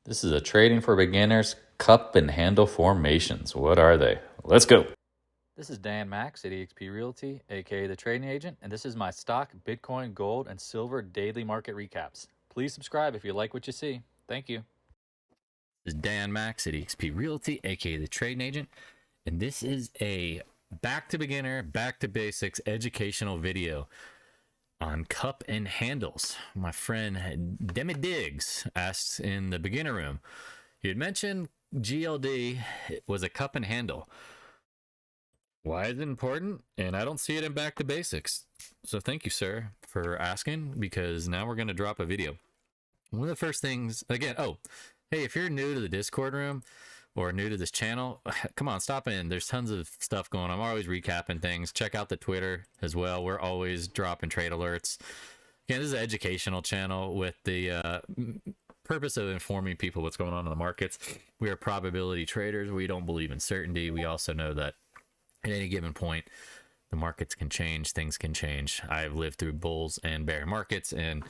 This is a trading for beginners cup and handle formations. What are they? Let's go. This is Dan Max at eXp Realty, aka the Trading Agent, and this is my stock, Bitcoin, gold, and silver daily market recaps. Please subscribe if you like what you see. Thank you. This is Dan Max at eXp Realty, aka the Trading Agent, and this is a back to beginner, back to basics educational video on cup and handles. My friend Demi Diggs asked in the beginner room, he had mentioned GLD was a cup and handle. Why is it important? And I don't see it in back to basics. So thank you, sir, for asking, because now we're going to drop a video. One of the first things, again, hey, if you're new to the Discord room or new to this channel, come on, stop in. There's tons of stuff going on. I'm always recapping things. Check out the Twitter as well. We're always dropping trade alerts. Again, this is an educational channel with the purpose of informing people what's going on in the markets. We are probability traders. We don't believe in certainty. We also know that at any given point, the markets can change, things can change. I've lived through bulls and bear markets, and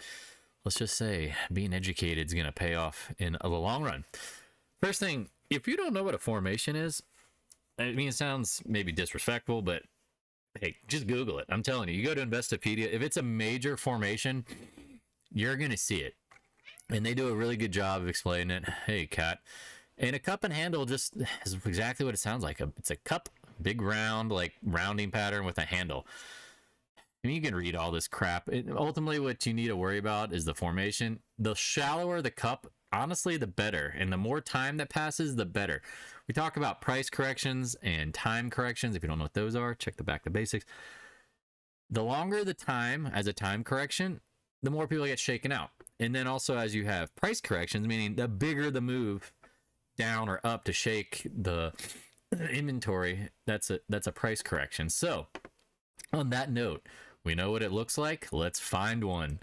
let's just say being educated is going to pay off in the long run. First thing, if you don't know what a formation is, I mean, it sounds maybe disrespectful, but hey, just Google it. I'm telling you, you go to Investopedia, if it's a major formation, you're going to see it. And they do a really good job of explaining it. Hey, Cat. And a cup and handle just is exactly what it sounds like. It's a cup, big round, like rounding pattern with a handle. I mean, you can read all this crap. Ultimately, what you need to worry about is the formation. The shallower the cup, honestly, the better. And the more time that passes, the better. We talk about price corrections and time corrections. If you don't know what those are, check the back to basics. The longer the time as a time correction, the more people get shaken out. And then also as you have price corrections, meaning the bigger the move down or up to shake the inventory, that's a price correction. So on that note, we know what it looks like. Let's find one.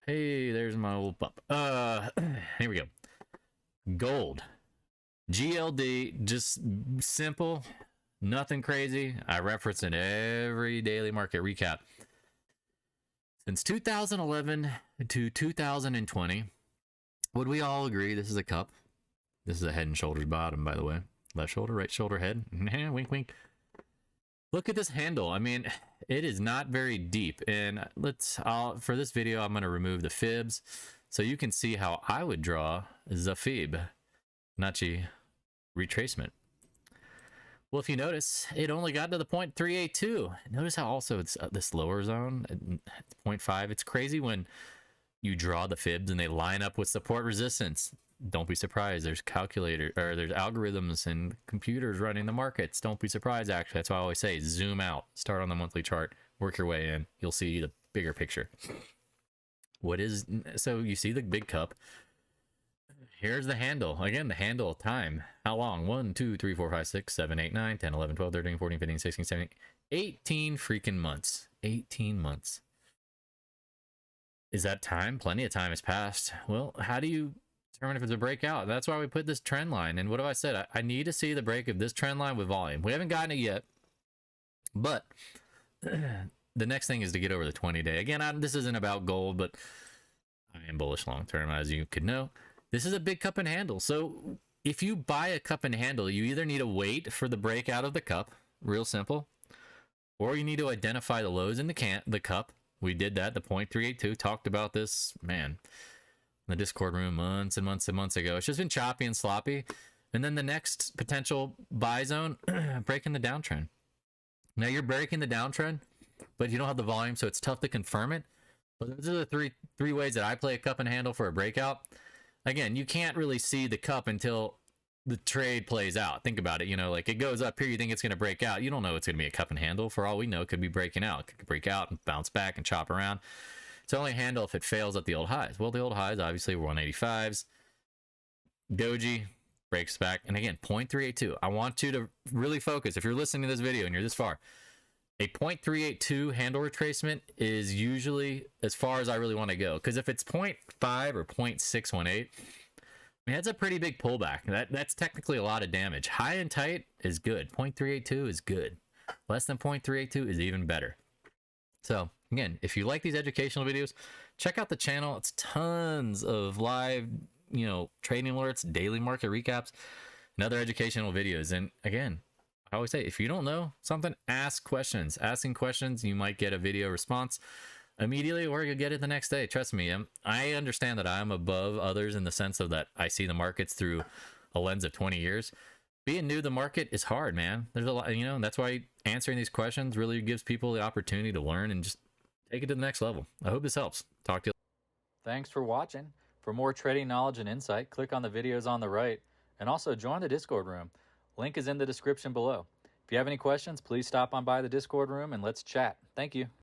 Hey, there's my old pup. Here we go. Gold. GLD, just simple, nothing crazy. I reference in every daily market recap. Since 2011 to 2020, would we all agree this is a cup? This is a head and shoulders bottom, by the way. Left shoulder, right shoulder, head. Wink, wink. Look at this handle. I mean, it is not very deep. And for this video, I'm going to remove the fibs so you can see how I would draw the fib, Nachi retracement. Well, if you notice, it only got to the 0.382. Notice how also it's this lower zone, 0.5. It's crazy when you draw the fibs and they line up with support resistance. Don't be surprised. There's there's algorithms and computers running the markets. Don't be surprised, actually. That's why I always say zoom out, start on the monthly chart, work your way in. You'll see the bigger picture. So you see the big cup. Here's the handle. Again, the handle time. How long? 1, 2, 3, 4, 5, 6, 7, 8, 9, 10, 11, 12, 13, 14, 15, 16, 17, 18 freaking months. 18 months. Is that time? Plenty of time has passed. Well, how do you determine if it's a breakout? That's why we put this trend line. And what have I said? I need to see the break of this trend line with volume. We haven't gotten it yet, but the next thing is to get over the 20-day. Again, this isn't about gold, but I am bullish long term, as you could know. This is a big cup and handle. So if you buy a cup and handle, you either need to wait for the breakout of the cup, real simple, or you need to identify the lows in the cup. We did that, the 0.382, talked about this, man, in the Discord room months and months and months ago. It's just been choppy and sloppy. And then the next potential buy zone, breaking the downtrend. Now you're breaking the downtrend, but you don't have the volume, so it's tough to confirm it. But those are the three ways that I play a cup and handle for a breakout. Again, you can't really see the cup until the trade plays out. Think about it. Like it goes up here, you think it's going to break out. You don't know it's going to be a cup and handle. For all we know, it could be breaking out. It could break out and bounce back and chop around. It's only a handle if it fails at the old highs. Well, the old highs obviously were 185s. Doji breaks back. And again, 0.382. I want you to really focus. If you're listening to this video and you're this far, a 0.382 handle retracement is usually as far as I really want to go. Because if it's 0.5 or 0.618, I mean, that's a pretty big pullback. That's technically a lot of damage. High and tight is good. 0.382 is good. Less than 0.382 is even better. So again, if you like these educational videos, check out the channel. It's tons of live trading alerts, daily market recaps, and other educational videos. And again, I always say, if you don't know something, ask questions. Asking questions, you might get a video response immediately, or you'll get it the next day. Trust me, I understand that I'm above others in the sense of that I see the markets through a lens of 20 years. Being new to the market is hard, man. There's a lot, and that's why answering these questions really gives people the opportunity to learn and just take it to the next level. I hope this helps. Talk to you. Thanks for watching. For more trading knowledge and insight, click on the videos on the right, and also join the Discord room. Link is in the description below. If you have any questions, please stop on by the Discord room and let's chat. Thank you.